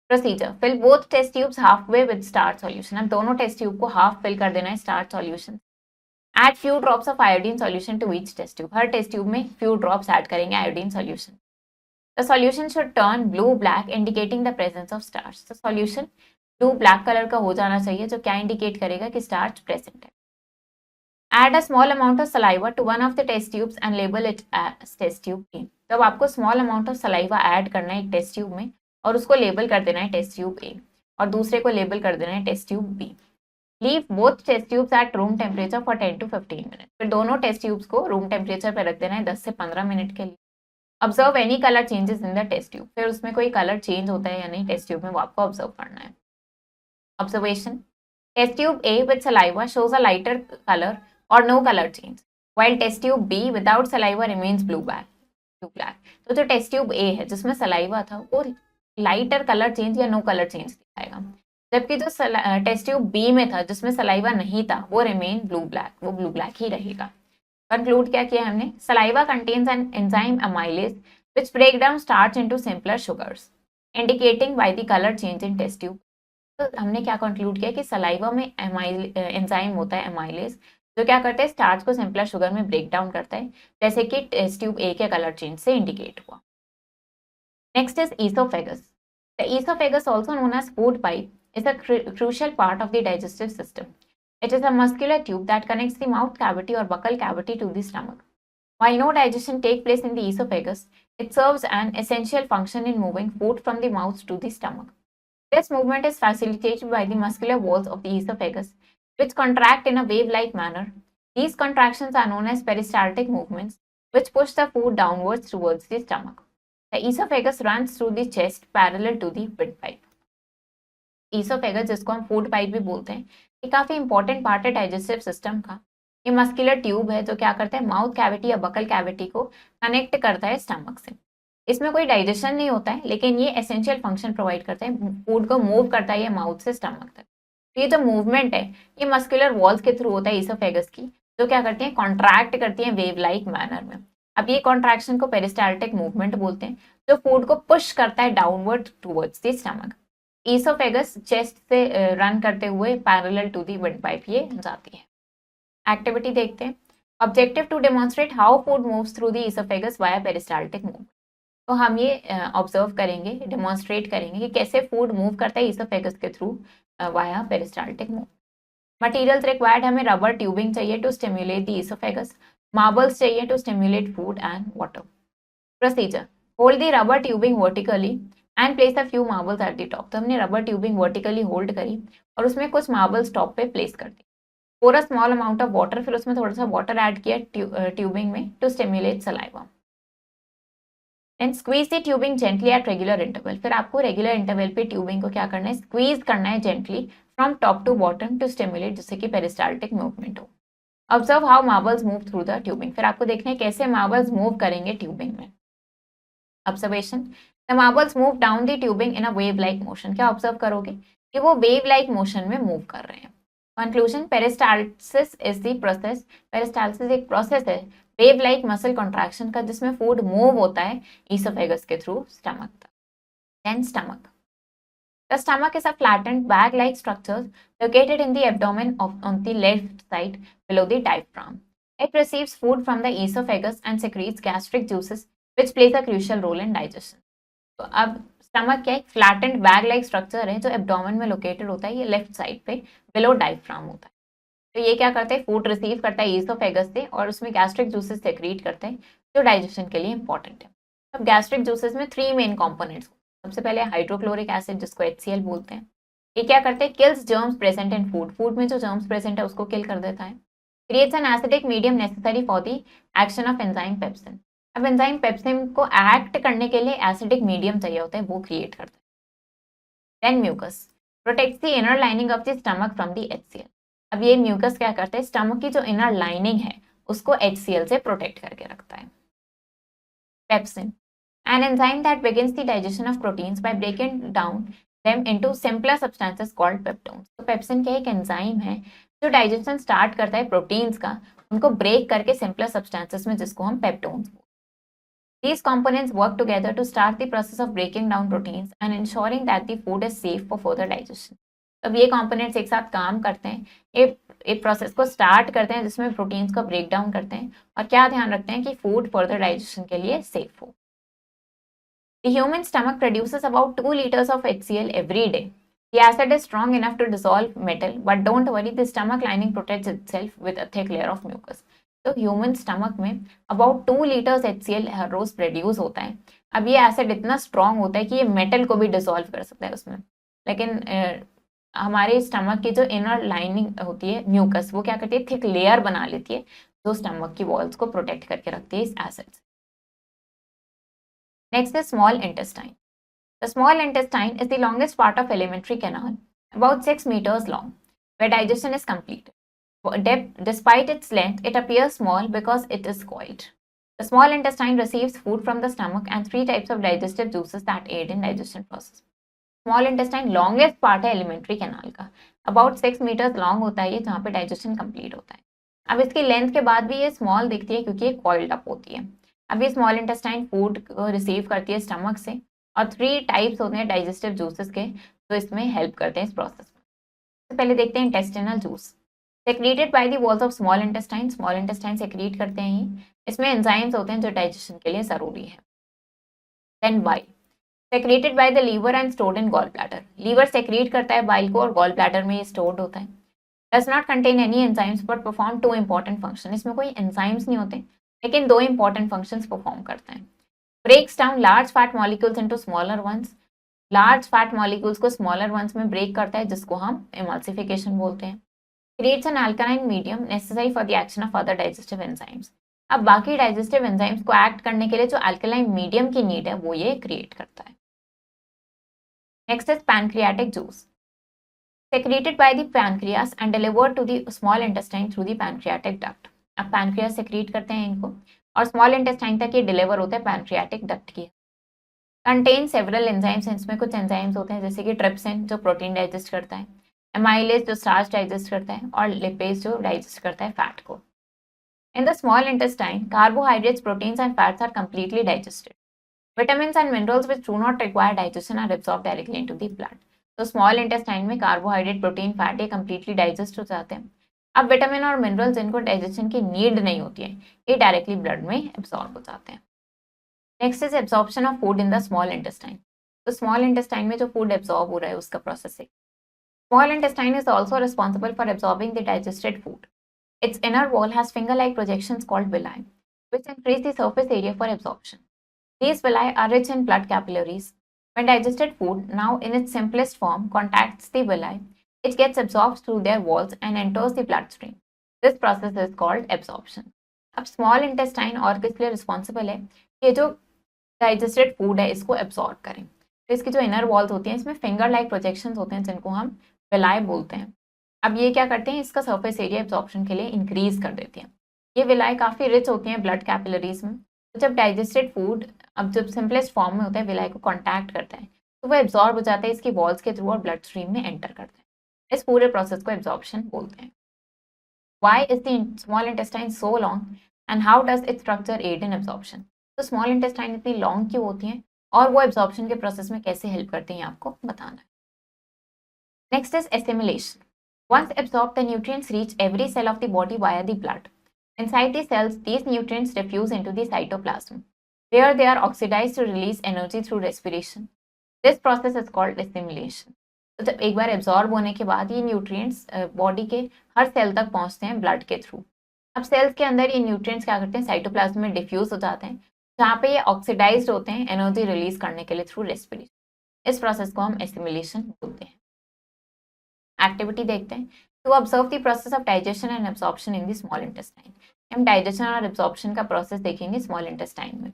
Procedure, fill both test tubes half way with starch solution. अब दोनों टेस्ट ट्यूब को हाफ फिल कर देना है starch solution. Add few drops of iodine solution to each test tube, हर टेस्ट ट्यूब में फ्यू ड्रॉप्स ऐड करेंगे iodine solution. The solution should turn blue black indicating the presence of starch. तो solution blue black colour का हो जाना चाहिए जो क्या इंडिकेट करेगा कि स्टार्च प्रेजेंट है। Add a small amount of saliva to one of the test tubes and label it as test tube A। तो अब आपको small amount of saliva add करना है एक टेस्ट ट्यूब में और उसको लेबल कर देना है टेस्ट ट्यूब A। और दूसरे को लेबल कर देना है test tube B. Leave both test tubes at room temperature for 10 to 15 minute. फिर दोनों टेस्ट ट्यूब्स को रूम टेम्परेचर पर रख देना है 10 से 15 मिनट के लिए। Observe any colour changes in the test tube. फिर उसमें कोई कलर चेंज होता है या नहीं टेस्ट ट्यूब में, वो आपको ऑब्जर्व करना है। Observation, test tube A with saliva shows a lighter colour और no colour change, while test tube B without saliva remains blue black. तो जो टेस्ट ट्यूब ए है जिसमें सलाइवा था वो लाइटर कलर चेंज या नो कलर चेंज दिखाएगा, जबकि जो टेस्ट ट्यूब बी में था जिसमें सलाइवा नहीं था वो रिमेन ब्लू ब्लैक, वो ब्लू ब्लैक ही रहेगा। कंक्लूड क्या किया हमने, saliva contains an enzyme amylase which break down starch into simpler sugars indicating by the color change in test tube। तो हमने क्या कंक्लूड किया कि सलाइवा में एंजाइम होता है अमाइलेज, जो क्या करता है स्टार्च को सिंपलर शुगर में ब्रेक डाउन करता है, जैसे कि टेस्ट ट्यूब ए के कलर चेंज से इंडिकेट हुआ। Next is oesophagus. The oesophagus also known as food pipe is a crucial part of the digestive system. It is a muscular tube that connects the mouth cavity or buccal cavity to the stomach. While no digestion takes place in the esophagus, it serves an essential function in moving food from the mouth to the stomach. This movement is facilitated by the muscular walls of the esophagus, which contract in a wave-like manner. These contractions are known as peristaltic movements, which push the food downwards towards the stomach. The esophagus runs through the chest parallel to the windpipe. Esophagus, जिसको हम food pipe भी बोलते हैं, ये काफी important part है digestive system का। ये मस्कुलर ट्यूब है जो क्या करता है माउथ कैविटी या बकल कैविटी को कनेक्ट करता है स्टमक से। इसमें कोई डाइजेशन नहीं होता है, लेकिन ये एसेंशियल फंक्शन प्रोवाइड करता है, फूड को मूव करता है ये माउथ से स्टमक तक। तो ये जो मूवमेंट है ये मस्कुलर वॉल्स के थ्रू होता है ईसोफेगस की, जो क्या करती हैं कॉन्ट्रैक्ट करती हैं वेव लाइक मैनर में। अब ये कॉन्ट्रैक्शन को पेरिस्टाल्टिक मूवमेंट बोलते हैं, जो फूड को पुश करता है downward towards the stomach. Oesophagus chest से रन करते हुए पैरेलल टू दी विंडपाइप ये जाती है। एक्टिविटी देखते हैं। Objective to demonstrate how food moves through the oesophagus via peristaltic movement. तो हम ये ऑब्जर्व करेंगे, डेमोन्स्ट्रेट करेंगे कि कैसे फूड मूव करता है ईसोफेगस के through via peristaltic move. Materials required, हमें रबर ट्यूबिंग चाहिए to stimulate the oesophagus, marbles चाहिए to stimulate food and water. Procedure, hold the rubber tubing vertically and place a few marbles at the top. तो हमने rubber tubing vertically hold करी और उसमें कुछ marbles top पे place कर दी। pour a small amount of water, फिर उसमें थोड़ा सा वाटर ऐड किया ट्यूबिंग में to stimulate saliva. Then squeeze the tubing gently at regular interval. फिर आपको रेगुलर इंटरवल पे ट्यूबिंग को क्या करना है स्क्वीज करना है gently from top to bottom to stimulate, जिससे कि पेरिस्टाल्टिक मूवमेंट हो। Observe how marbles move through the tubing. फिर आपको देखना है कैसे मार्बल्स मूव करेंगे ट्यूबिंग में। Observation, the marbles move down the tubing in a wave like motion. क्या ऑब्जर्व करोगे कि वो वेव लाइक मोशन में मूव कर रहे हैं। Conclusion, peristalsis is the process. Peristalsis एक प्रोसेस है वेव लाइक मसल कॉन्ट्रैक्शन का, जिसमें फूड मूव होता है ईसोफेगस के थ्रू स्टमक तक। Then stomach, the stomach is a flattened bag like structure located in the abdomen on the left side below the diaphragm. It receives food from the esophagus and secretes gastric juices, which plays a crucial role in digestion. तो अब stomach क्या है, flattened bag like structure है जो abdomen में located होता है, ये लेफ्ट साइड पे बिलो डायफ्राम होता है। तो ये क्या करता है फूड रिसीव करता है ईसोफेगस से और उसमें गैस्ट्रिक जूसेस सेक्रीट करते हैं जो डाइजेशन के लिए इंपॉर्टेंट है। अब गैस्ट्रिक जूसेस में 3 मेन कंपोनेंट्स। सबसे पहले हाइड्रोक्लोरिक एसिड जिसको HCl बोलते हैं। ये क्या करते हैं kills germs present in food. Food में जो जर्म्स प्रेजेंट है उसको किल कर देता है। Creates an acidic medium necessary for the action of enzyme pepsin. अब एंजाइम पेप्सिन को एक्ट करने के लिए एसिडिक मीडियम चाहिए होता है, वो क्रिएट करता है। Then mucus protects the inner lining of the stomach from the HCl। अब ये म्यूकस क्या करता है स्टमक की जो इनर लाइनिंग है उसको HCl से प्रोटेक्ट करके रखता है। Pepsin, an enzyme that begins the digestion of proteins by breaking down them into simpler substances called peptones. तो पेप्सिन क्या एक एंजाइम है जो डाइजेशन स्टार्ट करता है प्रोटीन्स का, उनको ब्रेक करके सिंपलर सब्सटेंसेस में, जिसको हम पेप्टोन्स बोलते हैं। These components work together to start the process of breaking down proteins and ensuring that the food is safe for further digestion. अब ये components एक साथ काम करते हैं, एक प्रोसेस को स्टार्ट करते हैं जिसमें प्रोटीन्स को ब्रेक डाउन करते हैं और क्या ध्यान रखते हैं कि फूड फर्दर डाइजेशन के लिए सेफ हो। The human stomach produces about 2 liters of HCl every day. The acid is strong enough to dissolve metal, but don't worry, the stomach lining protects itself with a thick layer of mucus. तो human stomach में about 2 litres HCl हर रोज produce होता है। अब ये acid इतना strong होता है कि ये मेटल को भी डिसॉल्व कर सकता है उसमें, लेकिन हमारे स्टमक की जो इनर लाइनिंग होती है म्यूकस, वो क्या करती है, थिक लेयर बना लेती है जो स्टमक की वॉल्स को प्रोटेक्ट करके रखती है इस एसिड से। Next is small intestine. The small intestine is the longest part of alimentary canal, about 6 meters long, where digestion is completed. Despite its length, it appears small because it is coiled. The small intestine receives food from the stomach and three types of digestive juices that aid in digestion process. Small intestine longest part है elementary canal का, about 6 meters long होता है ये, जहाँ पे digestion complete होता है। अब इसकी लेंथ के बाद भी ये स्मॉल दिखती है क्योंकि ये कॉइल्ड अप होती है। अब ये स्मॉल इंटेस्टाइन फूड को रिसीव करती है स्टमक से, और 3 टाइप्स होते हैं डाइजेस्टिव जूसेस के जो इसमें हेल्प करते हैं इस प्रोसेस में। तो पहले देखते हैं intestinal juice. Secreted by the walls of small intestine secrete करते हैं ही। इसमें एंजाइम्स होते हैं जो डाइजेशन के लिए ज़रूरी है। Then bile, secreted by the liver and stored in gall bladder. Liver secrete करता है बाइल को और गॉल ब्लैडर में ये स्टोर्ड होता है। Does not contain any enzymes but perform 2 important function. इसमें कोई एंजाइम्स नहीं होते लेकिन 2 इंपॉर्टेंट फंक्शंस परफॉर्म करते हैं। Breaks down large fat molecules into smaller ones. Large fat molecules को स्मॉलर वंस में ब्रेक करता है जिसको हम एमल्सिफिकेशन बोलते हैं। Creates an alkaline medium necessary for the action of other digestive enzymes. अब बाकी डाइजेस्टिव एंजाइम्स को एक्ट करने के लिए जो अल्कालाइन मीडियम की नीड है वो ये क्रिएट करता है। Next is pancreatic juice. Secreted by the pancreas and delivered to the small intestine through the pancreatic duct. अब pancreas secrete करते हैं इनको और small intestine तक ये deliver होता है pancreatic duct की। Contain several enzymes, इसमें कुछ enzymes होते हैं जैसे कि trypsin जो प्रोटीन डाइजेस्ट करता है, amylase जो स्टार्च डाइजेस्ट करता है, और lipase जो डाइजेस्ट करता है फैट को। In the small intestine, carbohydrates, proteins and fats are completely digested. Vitamins and minerals which do not require digestion are absorbed directly into the blood. तो small intestine में carbohydrate, protein, fat ये completely digest हो जाते हैं। अब vitamin और minerals जिनको digestion की नीड नहीं होती है ये डायरेक्टली ब्लड में एब्सॉर्ब हो जाते हैं। Next is absorption of food in the small intestine. तो स्मॉल इंटेस्टाइन में जो फूड एब्सॉर्ब हो रहा है उसका प्रोसेस है। Small intestine is also responsible for absorbing the digested food. It's inner wall has finger like projections called villi which increase the surface area for absorption. These villi are rich in blood capillaries. When digested food, now in its simplest form, contacts the villi, it gets absorbed through their walls and enters the bloodstream. This process is called absorption. अब small intestine और किस लिए responsible है, ये जो digested food है इसको absorb करें। तो इसकी जो इनर वॉल्स होती हैं इसमें फिंगर लाइक प्रोजेक्शंस होते हैं जिनको हम विलाई बोलते हैं। अब ये क्या करते हैं, इसका सरफेस एरिया एब्जॉर्प्शन के लिए इंक्रीज कर देती हैं। ये विलाई काफ़ी रिच होती हैं ब्लड कैपिलरीज में। तो जब डाइजेस्टेड फूड अब जब सिंपलेस्ट फॉर्म में होता है विलाई को कॉन्टैक्ट करता है तो वो एब्जॉर्ब हो जाता है इसकी वॉल्स के थ्रू और ब्लड स्ट्रीम में एंटर करता है। इस पूरे प्रोसेस को एब्जॉर्प्शन बोलते हैं। Why is the small intestine so long and how does it structure aid in absorption. तो स्मॉल इंटेस्टाइन इतनी लॉन्ग क्यों होती हैं और वो एब्जॉर्प्शन के प्रोसेस में कैसे हेल्प करती हैं आपको बताना है। Next is assimilation. Once absorbed, the nutrients reach every cell of the body via the blood. Inside the cells, these nutrients diffuse into the cytoplasm, where they are oxidized to release energy through respiration. This process is called assimilation. तो जब एक बार absorb होने के बाद ये nutrients body के हर cell तक पहुंचते हैं ब्लड के थ्रू। अब सेल्स के अंदर ये न्यूट्रिएंट्स क्या करते हैं, साइटोप्लाज्म में डिफ्यूज हो जाते हैं जहाँ पे ये ऑक्सीडाइज्ड होते हैं एनर्जी रिलीज करने के लिए थ्रू रेस्पिरेशन। इस प्रोसेस को हम एसिमिलेशन बोलते हैं। एक्टिविटी देखते हैं। To observe the process of digestion and absorption in the small intestine. हम डाइजेशन और एब्जॉर्प्शन का प्रोसेस देखेंगे स्मॉल इंटेस्टाइन में।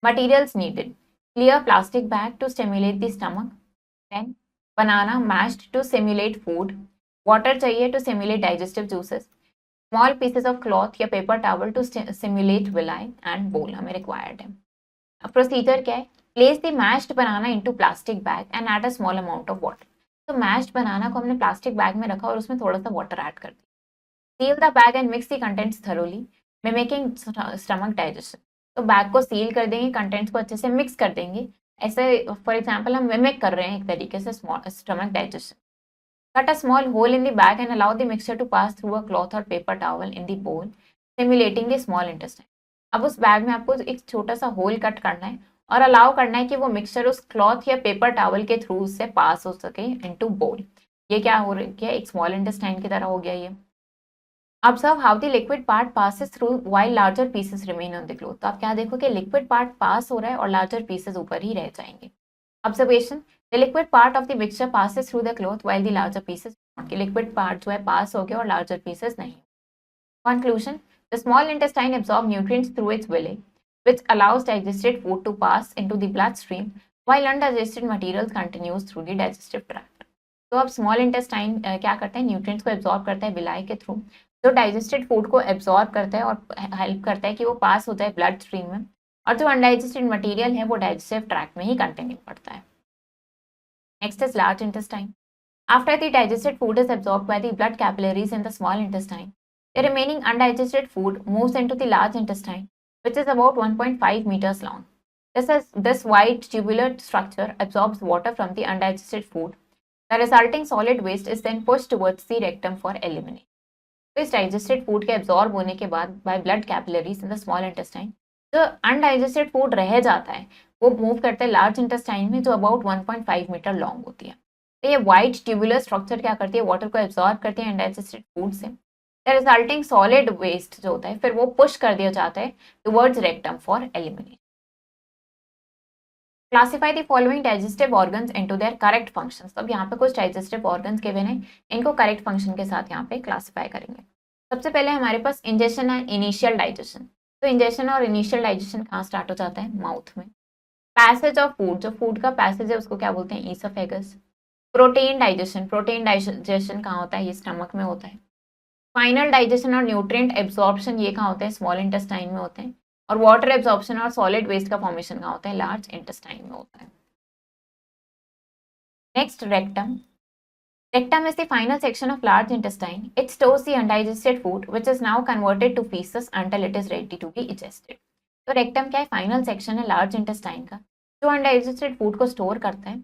Materials needed, clear plastic bag to stimulate the stomach, then banana mashed to simulate food, water चाहिए to simulate digestive juices, small pieces of cloth या paper towel to simulate villi, and bowl हमें required है। Procedure क्या है, place the mashed banana into plastic bag and add a small amount of water. तो meshed बनाना को हमने plastic bag में रखा और उसमें थोड़ा सा वाटर ऐड कर दिया। Seal the bag and mix the contents thoroughly, mimicking stomach digestion. तो बैग को सील कर देंगे, कंटेंट्स को अच्छे से मिक्स कर देंगे। ऐसे फॉर एग्जांपल हम मिमिक कर रहे हैं एक तरीके से stomach digestion. Cut a small hole in the bag and allow the mixture to pass through a cloth और paper towel in the bowl, simulating the small intestine. अब उस बैग में आपको एक छोटा सा होल कट करना है और अलाउ करना है कि वो मिक्सचर उस क्लॉथ या पेपर टॉवल के थ्रू उससे पास हो सके इनटू बोल। ये क्या हो रहा है, एक स्मॉल इंटेस्टाइन की तरह हो गया ये। Observe how the liquid part passes through while larger pieces remain on the cloth. तो आप क्या देखो कि लिक्विड पार्ट पास हो रहा है और लार्जर पीसेस ऊपर ही रह जाएंगे। Observation, the liquid part of the mixture passes through the cloth while the larger pieces don't. कि लिक्विड पार्ट जो है पास हो गया और लार्जर पीसेस नहीं. Conclusion, the small intestine absorbs nutrients through its villi, which allows digested food to pass into the bloodstream, while undigested materials continues through the digestive tract. तो अब small intestine क्या करता है, न्यूट्रिएंट्स को absorb करता है villi के through, जो डाइजेस्टेड फूड को एब्जॉर्ब करता है और हेल्प करता है कि वो पास हो जाए ब्लड स्ट्रीम में, और जो अनडाइजेस्टेड मटेरियल है वो डाइजेस्टिव ट्रैक्ट में ही कंटिन्यू करता है. Next is large intestine. After the digested food is absorbed by the blood capillaries in the small intestine, the remaining undigested food moves into the large intestine, which is about 1.5 meters long. This wide tubular structure absorbs water from the undigested food. The resulting solid waste is then pushed towards the rectum for elimination. तो इस digested food के absorb होने के बाद by blood capillaries in the small intestine, जो undigested food रह जाता है वो मूव करता है लार्ज इंटेस्टाइन में, जो अबाउट 1.5 मीटर लॉन्ग होती है. तो ये वाइट ट्यूबुलर स्ट्रक्चर क्या करती है, वाटर को एब्जॉर्ब करती है अनडाइजेस्टेड फूड से. द रिजल्टिंग सॉलिड वेस्ट जो होता है फिर वो पुश कर दिया जाता है towards rectum for elimination. Classify the following digestive organs into their correct functions. तो अब यहाँ पे कुछ डाइजेस्टिव ऑर्गन्स के बने, इनको करेक्ट फंक्शन के साथ यहाँ पे क्लासिफाई करेंगे. सबसे पहले हमारे पास इंजेशन एंड इनिशियल डाइजेशन. तो इंजेशन और इनिशियल डाइजेशन कहाँ स्टार्ट हो जाता है, माउथ में. पैसेज ऑफ फूड, जो फूड का पैसेज है उसको क्या बोलते हैं, ईसोफेगस. प्रोटीन डाइजेशन कहाँ होता है, ये स्टमक में होता है. फाइनल डाइजेशन और न्यूट्रिएंट एब्जॉर्प्शन ये कहाँ होते हैं, स्मॉल इंटेस्टाइन में होते हैं. और वाटर एब्जॉर्प्शन और सॉलिड वेस्ट का फॉर्मेशन कहाँ होता है, लार्ज इंटेस्टाइन में होता है. Next, rectum. Rectum is the final section of large intestine. It stores the undigested food, which is now converted to feces until it is ready to be digested. तो rectum क्या है, final section है large intestine का, जो undigested food को store करता है,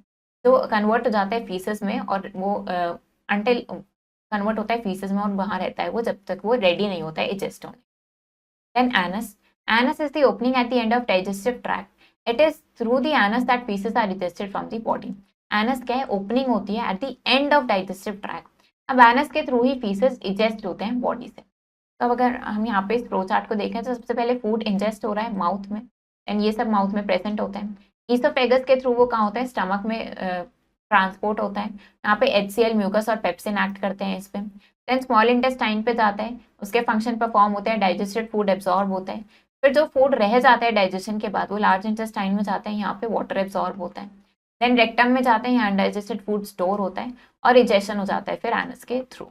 जो कन्वर्ट हो जाता है फीसेस में, और वो अंटिल कन्वर्ट होता है फीसेस में और वहाँ रहता है वो जब तक वो रेडी नहीं होता है इजेस्ट होने. Then anus. Anus is the opening at the end of digestive tract. It is through the anus that pieces are digested from the body. Anus क्या है, ओपनिंग होती है at the end of digestive tract. अब anus के थ्रू ही faeces egest होते हैं बॉडी से. तो अब अगर हम यहाँ पे इस फ्लो चार्ट को देखें तो सबसे पहले फूड इंजेस्ट हो रहा है माउथ में, एंड ये सब माउथ में प्रेजेंट होता है. ईसोफेगस के थ्रू वो कहाँ होता है, स्टमक में ट्रांसपोर्ट होता है. यहाँ पे HCl, म्यूकस और पेप्सिन एक्ट करते हैं इस पे. देन स्मॉल इंटेस्टाइन पे जाता है, उसके फंक्शन परफॉर्म होते हैं, डाइजेस्टेड फूड एब्जॉर्ब होता है. फिर जो फूड रह जाता है डाइजेशन के बाद वो लार्ज इंटेस्टाइन में जाता है, यहाँ पे वाटर एब्जॉर्ब होता है. देन रेक्टम में जाते हैं, यहाँ अनडाइजेस्टेड फूड स्टोर होता है और इजेशन हो जाता है फिर एनस के थ्रू.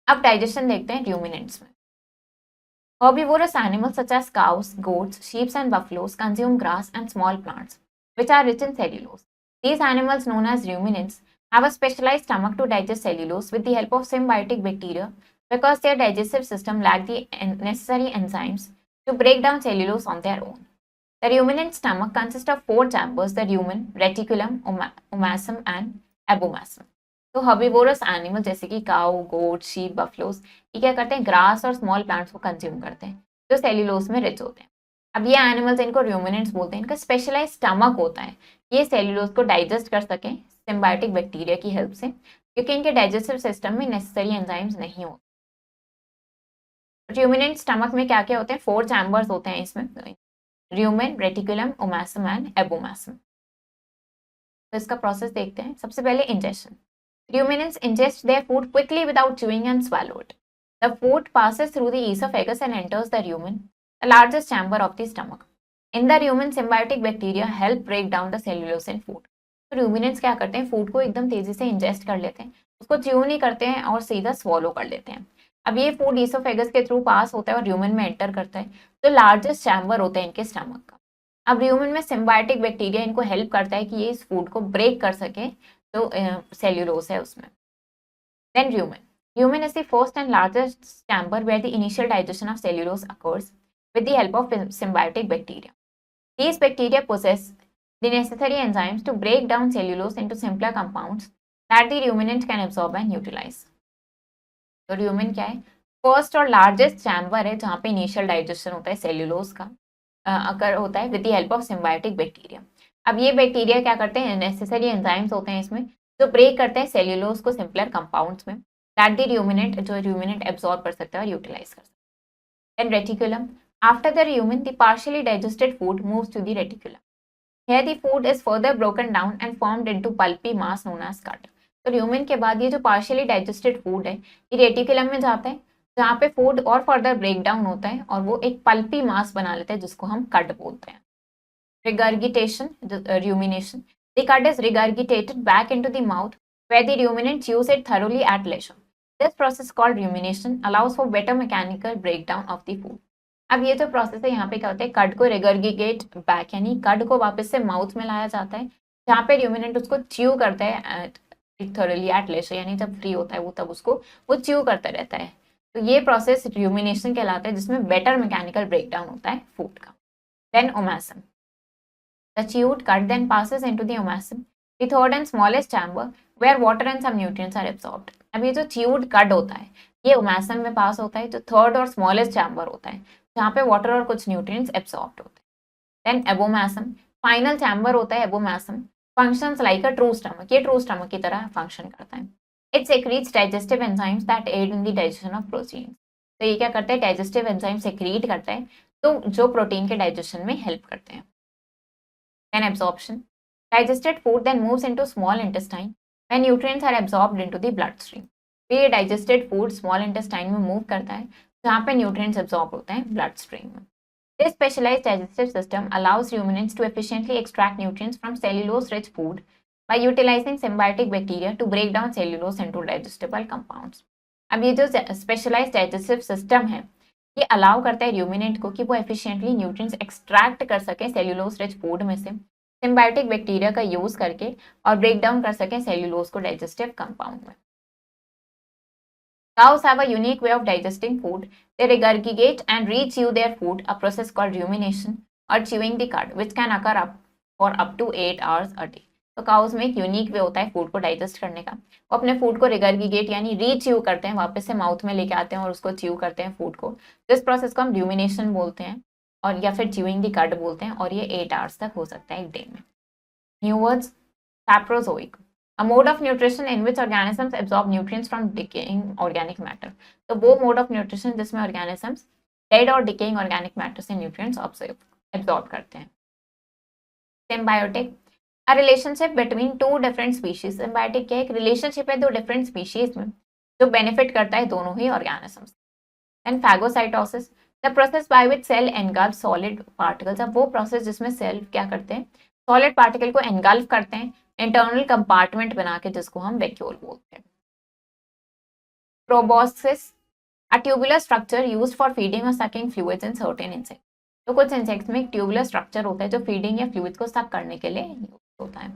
अब डाइजेशन देखते हैं रूमिनेंट्स में. Herbivorous animals such as cows, goats, sheep and buffaloes consume grass and small plants, which are rich in cellulose. These animals, known as ruminants, have a specialized stomach to digest cellulose with the help of symbiotic bacteria because their digestive system lack the necessary enzymes to break down cellulose on their own. The ruminant stomach consists of 4 chambers: the rumen, reticulum, omasum and abomasum. तो herbivores animal जैसे कि काऊ, गोट, sheep, बफलोस, ये क्या करते हैं, grass और small plants को consume करते हैं जो सेल्यूलोज में रिच होते हैं. अब ये एनिमल्स, इनको रूमिनेंट्स बोलते हैं. इनका स्पेशलाइज स्टमक होता है, ये सेल्यूलोज को डाइजेस्ट कर सकें सिम्बायोटिक बैक्टीरिया की हेल्प से, क्योंकि इनके डाइजेस्टिव सिस्टम में नेसेसरी एंजाइम्स नहीं होते. रूमिनेंट स्टमक में क्या क्या होते हैं, 4 चैम्बर्स होते हैं इसमें: रूमेन, रेटिकुलम, ओमासम एंड एबोमासम. तो इसका प्रोसेस देखते हैं. सबसे पहले ingestion. Ruminants ingest their food quickly without chewing and swallow it. The food passes through the esophagus and enters the rumen, the largest chamber of the stomach. In the rumen, symbiotic bacteria help break down the cellulose in food. तो ruminants क्या करते हैं, food को एकदम तेजी से ingest कर लेते हैं, उसको च्यू नहीं करते हैं और सीधा स्वॉलो कर लेते हैं. अब ये फूड ईसोफेगस के थ्रू पास होता है और र्यूमन में एंटर करता है, तो लार्जेस्ट चैम्बर होता है इनके स्टमक का. अब र्यूमन में सिम्बायोटिक बैक्टीरिया इनको हेल्प करता है कि ये इस फूड को ब्रेक कर सके, तो सेल्यूलोज है उसमें. Then rumen. Rumen is the first and largest chamber where the initial digestion of cellulose occurs with the help of symbiotic bacteria. These bacteria possess the necessary enzymes to break down cellulose into simpler compounds that the ruminant can absorb and utilize. तो rumen क्या है, first और largest chamber है जहाँ पे initial digestion होता है cellulose का, अकर होता है with the help of symbiotic bacteria. अब ये बैक्टीरिया क्या करते हैं, नेसेसरी एंजाइम्स होते हैं इसमें जो ब्रेक करते हैं सेल्यूलोज को सिंपलर कंपाउंड्स में, दैट द रूमिनेंट, जो रूमिनेंट एब्जॉर्ब कर सकता है और यूटिलाइज कर सकता है. Then reticulum. After the rumen the partially digested food moves to the reticulum. Here the food is further broken down and formed into pulpy mass known as cud. तो rumen के बाद ये जो partially digested food है ये reticulum में जाता है जहाँ पे फूड और फर्दर ब्रेक डाउन होता है और वो एक पल्पी मास बना लेता है जिसको हम कड बोलते हैं. Regurgitation, rumination. The cud is regurgitated back into the mouth where the ruminant chews it thoroughly at leisure. This process called rumination allows for better mechanical breakdown of the food. अब ये जो प्रोसेस है यहाँ पे क्या होता है कड को रिगर्गिगेट बैक यानी कड को वापस से माउथ में लाया जाता है जहाँ पे ruminant उसको च्यू करता है thoroughly at leisure यानी जब फ्री होता है वो तब उसको वो च्यू करता रहता है. तो ये प्रोसेस rumination कहलाता है जिसमें बेटर मैकेनिकल ब्रेकडाउन होता है फूड का. Then ओमासम. The chewed cud then passes into the omasum, the third and smallest chamber where water and some nutrients are absorbed. अब ये जो chewed cud होता है ये ओमासम में पास होता है जो थर्ड और स्मॉलेस्ट चैम्बर होता है जहाँ पे वाटर और कुछ न्यूट्रिएंट्स एब्सॉर्ब्ड होते हैं. देन एबोमासम फाइनल चैम्बर होता है. Abomasum functions like a true stomach. ये ट्रू स्टमक की तरह फंक्शन करता है. It secretes digestive enzymes that aid in the digestion of protein. तो ये क्या करता है डाइजेस्टिव एंजाइम सेक्रीट करता है तो जो प्रोटीन के डाइजेशन में हेल्प करते हैं. Then absorption. Digested food then moves into small intestine when nutrients are absorbed into the bloodstream. ये digested food small intestine में move करता है जहाँ पे nutrients absorb होते हैं bloodstream में. This specialized digestive system allows ruminants to efficiently extract nutrients from cellulose-rich food by utilizing symbiotic bacteria to break down cellulose into digestible compounds. अब ये जो specialized digestive system है ये अलाउ करता है र्यूमिनेंट को कि वो एफिशिएंटली न्यूट्रिएंट्स एक्सट्रैक्ट कर सके सेल्यूलोज रिच फूड में से सिम्बायोटिक बैक्टीरिया का यूज करके और ब्रेक डाउन कर सके सेल्यूलोज को डाइजेस्टिव कंपाउंड में. Cows have a unique way of digesting food. They regurgitate and re-chew their food, a process called rumination or chewing the cud, which can occur for up to 8 hours a day. तो cows में एक unique way होता है food को digest करने का. वो अपने फूड को रिगर्गिगेट यानी रीच्यू करते हैं वापस से माउथ में लेके आते हैं और उसको च्यू करते हैं फूड को. तो इस प्रोसेस को हम र्यूमिनेशन बोलते हैं और या फिर च्यूइंग द कड बोलते हैं और ये 8 आवर्स तक हो सकता है एक डे में. New words. Saprozoic, a mode of nutrition in which organisms absorb nutrients from decaying organic matter. तो वो mode of nutrition जिसमें organisms dead और decaying organic matter से nutrients absorb करते हैं. Symbiotic, a relationship between two different species. Symbiotic क्या एक relationship है दो different species में जो benefit करता है दोनों ही organisms. Then phagocytosis, the process by which cell engulfs solid particles. अब वो process जिसमें cell क्या करते हैं solid particle को engulf करते हैं इंटरनल कंपार्टमेंट बना के जिसको हम वैक्यूल बोलते हैं. Proboscis, a tubular structure used for feeding और sucking fluids in certain insect. तो कुछ इंसेक्ट्स में एक ट्यूबुलर स्ट्रक्चर होता है जो फीडिंग या फ्लूइड्स को सक करने के लिए यूज होता है.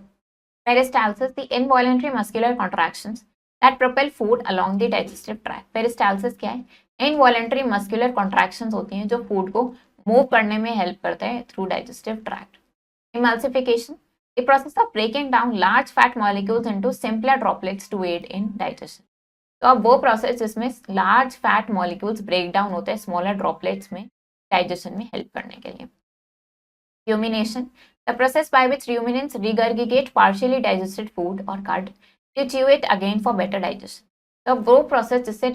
Peristalsis, the involuntary muscular contractions that propel food along the digestive tract. Peristalsis क्या है इनवॉलंटरी मस्कुलर कॉन्ट्रैक्शंस होती हैं जो फूड को मूव करने में हेल्प करता है through digestive tract. Emulsification, the process of breaking down large fat molecules into simpler droplets to aid in digestion. तो अब वो प्रोसेस जिसमें large fat molecules break down होते हैं स्मॉलर ड्रॉपलेट्स में डाइजेशन में हेल्प करने के लिए. Rumination, the process by which ruminants regurgitate partially digested food or cud to chew it again for better digestion. तो वो प्रोसेस जिससे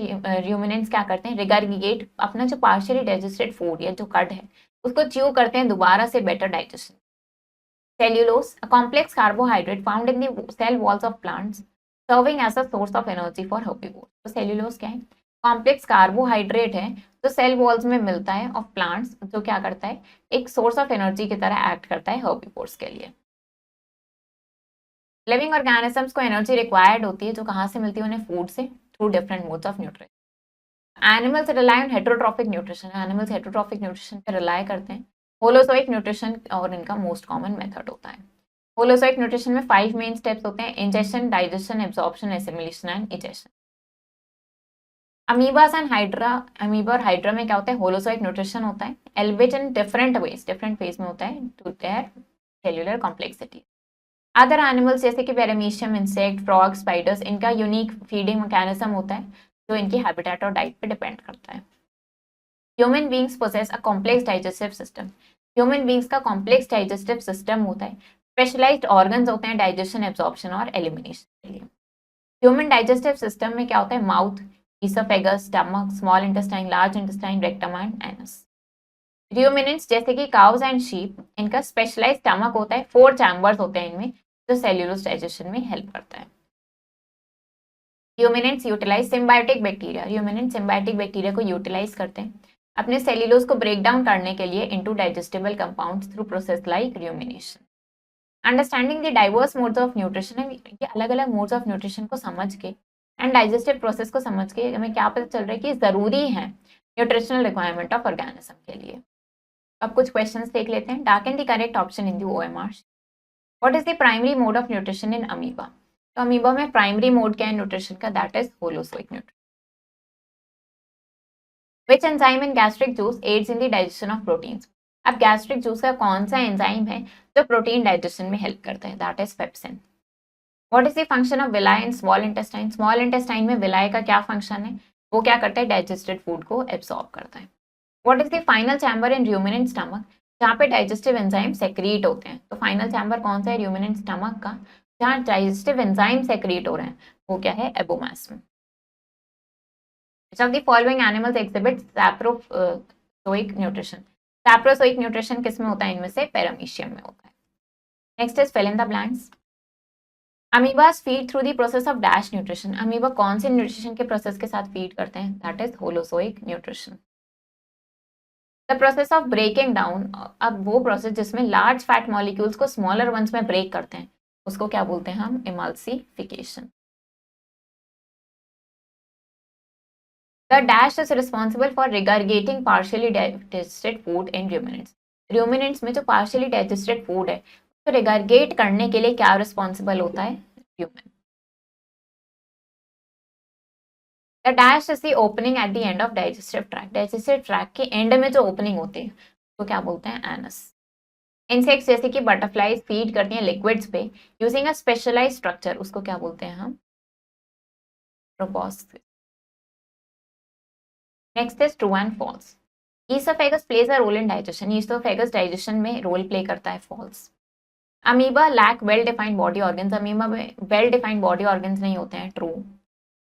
ruminants क्या करते हैं regurgitate अपना जो partially digested food या जो cud है उसको च्यू करते हैं दोबारा से better digestion. Cellulose, a complex carbohydrate found in the cell walls of plants, serving as a source of energy for herbivores. तो cellulose क्या है कॉम्प्लेक्स कार्बोहाइड्रेट है जो सेल वॉल्स में मिलता है ऑफ प्लांट्स जो क्या करता है एक सोर्स ऑफ एनर्जी की तरह एक्ट करता है हर्बिवोर्स के लिए. लिविंग ऑर्गेनिजम्स को एनर्जी रिक्वायर्ड होती है जो कहाँ से मिलती है उन्हें फूड से through different modes of nutrition. Animals rely on heterotrophic nutrition. Animals heterotrophic nutrition पर रिलाई करते हैं. होलोजोइक न्यूट्रिशन और इनका मोस्ट कॉमन मेथड होता है. होलोजोइक न्यूट्रिशन में 5 मेन स्टेप्स होते हैं injection, digestion, absorption, assimilation and egestion. Amoebas and hydra, amoeba और हाइड्रा में क्या होता है होलोजोइक न्यूट्रिशन होता है एलिवेट इन डिफरेंट फेज में होता है to their cellular complexity. Other animals जैसे कि पैरामीशियम, इंसेक्ट, फ्रॉग, स्पाइडर्स इनका यूनिक फीडिंग मैकेनिज्म होता है जो इनकी हैबिटेट और डाइट पे डिपेंड करता है. Human beings possess a complex digestive system. Human beings का कॉम्प्लेक्स डाइजेस्टिव सिस्टम होता है. स्पेशलाइज्ड ऑर्गन्स होते हैं डाइजेशन, एब्जॉर्प्शन और एलिमिनेशन के लिए. ह्यूमन डाइजेस्टिव सिस्टम में क्या होता है mouth, oesophagus, stomach, small intestine, large intestine, rectum and anus. Ruminants जैसे कि काउज एंड शीप, इनका स्पेशलाइज स्टमक होता है, 4 चैम्बर्स होते हैं इनमें, जो सेल्यूलोज डाइजेशन में हेल्प करता है। Ruminants utilise symbiotic bacteria, ruminant symbiotic bacteria को यूटिलाइज करते हैं अपने सेल्यूलोज को ब्रेक डाउन करने के लिए into digestible compounds through process like rumination. Understanding the diverse modes of nutrition, ये अलग अलग मोड्स ऑफ न्यूट्रिशन को समझ के एंड डाइजेस्टिव प्रोसेस को समझ के हमें क्या पता चल रहा है कि ज़रूरी है न्यूट्रिशनल रिक्वायरमेंट ऑफ ऑर्गेनिज्म के लिए। अब कुछ क्वेश्चंस देख लेते हैं। Darken the correct option in the OMR। What is the primary mode of nutrition in amoeba? तो अमीबा में प्राइमरी मोड क्या है न्यूट्रिशन का? That is holozoic nutrition. Which enzyme in gastric juice aids in the digestion of proteins? अब gastric juice का कौन सा enzyme है जो प्रोटीन डाइजेशन में हेल्प करता है? That is pepsin. What is the function of villi in small intestine? Small intestine में विलाई का क्या फंक्शन है? वो क्या करता है? डाइजेस्टेड फूड को एब्सॉर्ब करता है। What is the final chamber in ruminant stomach? जहाँ पे डाइजेस्टिव एंजाइम सेक्रीट होते हैं। तो फाइनल चैम्बर कौन सा है र्यूमिनेंट स्टमक का, जहाँ डाइजेस्टिव एंजाइम सेक्रीट हो रहे हैं? वो क्या है? एबोमास्म। Which of the following animals exhibits saprozoic nutrition? Saprozoic nutrition किस में होता है? इनमें से पैरामीशियम में होता है। Next is fill in the blanks. Amoebas feed through the process of dash nutrition. Amoeba कौन से न्यूट्रिशन के प्रोसेस के साथ फीड करते हैं? That is holozoic nutrition. The process of breaking down, अब वो प्रोसेस जिसमें लार्ज फैट मॉलिक्यूल्स को स्मॉलर वंस में ब्रेक करते हैं, उसको क्या बोलते हैं हम? Emulsification. The dash is responsible for regurgitating partially digested food in ruminants. Ruminants में जो partially digested food है, तो regurgitate करने के लिए क्या responsible होता है? Rumen. The dash is the opening at the end of digestive tract. Digestive tract के end में जो opening होती है, तो क्या बोलते हैं? Anus. Insects जैसे कि butterflies feed करती हैं liquids पे using a specialized structure, उसको क्या बोलते हैं हम? Proboscis. Next is true and false. Esophagus plays a role in digestion. Esophagus digestion में role play करता है. False. Amoeba lack well defined body organs. Amoeba में well defined body organs नहीं होते हैं. True.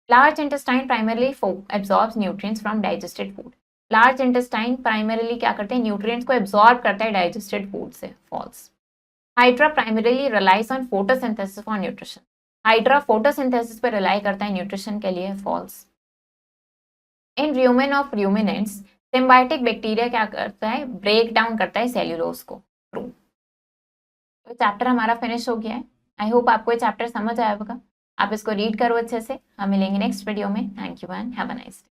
Large intestine primarily absorbs nutrients from digested food. Large intestine primarily क्या करते हैं? Nutrients को absorb करता है digested food से. False. Hydra primarily relies on photosynthesis for nutrition. Hydra photosynthesis पे rely करता है nutrition के लिए. False. In rumen of ruminants symbiotic bacteria क्या करता है? ब्रेक डाउन करता है सेल्यूलोज को. ट्रू. तो चैप्टर हमारा फिनिश हो गया है. आई होप आपको ये चैप्टर समझ आया होगा. आप इसको रीड करो अच्छे से. हम मिलेंगे नेक्स्ट वीडियो में. Thank you and have a nice day.